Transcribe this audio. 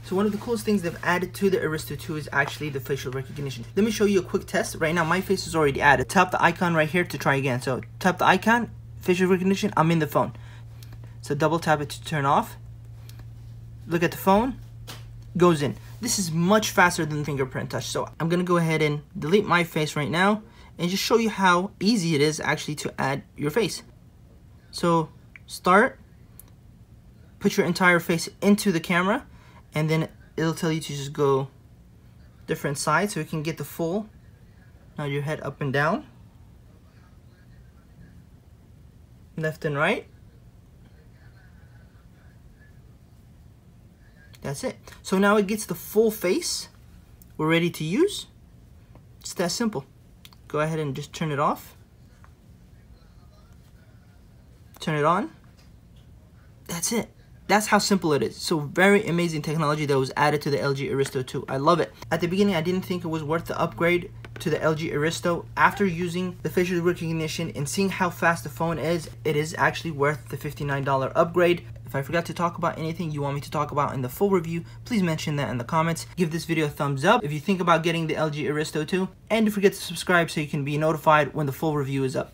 So one of the coolest things they've added to the Aristo 2 is actually the facial recognition. Let me show you a quick test. Right now my face is already added. Tap the icon right here to try again. So tap the icon, facial recognition, I'm in the phone. So double tap it to turn off. Look at the phone, goes in. This is much faster than fingerprint touch. So I'm gonna go ahead and delete my face right now and just show you how easy it is actually to add your face. So start, put your entire face into the camera, and then it'll tell you to just go different sides so you can get the full. Now your head up and down, left and right. That's it. So now it gets the full face. We're ready to use. It's that simple. Go ahead and just turn it off. Turn it on. That's it. That's how simple it is. So very amazing technology that was added to the LG Aristo 2. I love it. At the beginning, I didn't think it was worth the upgrade to the LG Aristo. After using the facial recognition and seeing how fast the phone is, it is actually worth the $59 upgrade. If I forgot to talk about anything you want me to talk about in the full review, please mention that in the comments. Give this video a thumbs up if you think about getting the LG Aristo 2. And don't forget to subscribe so you can be notified when the full review is up.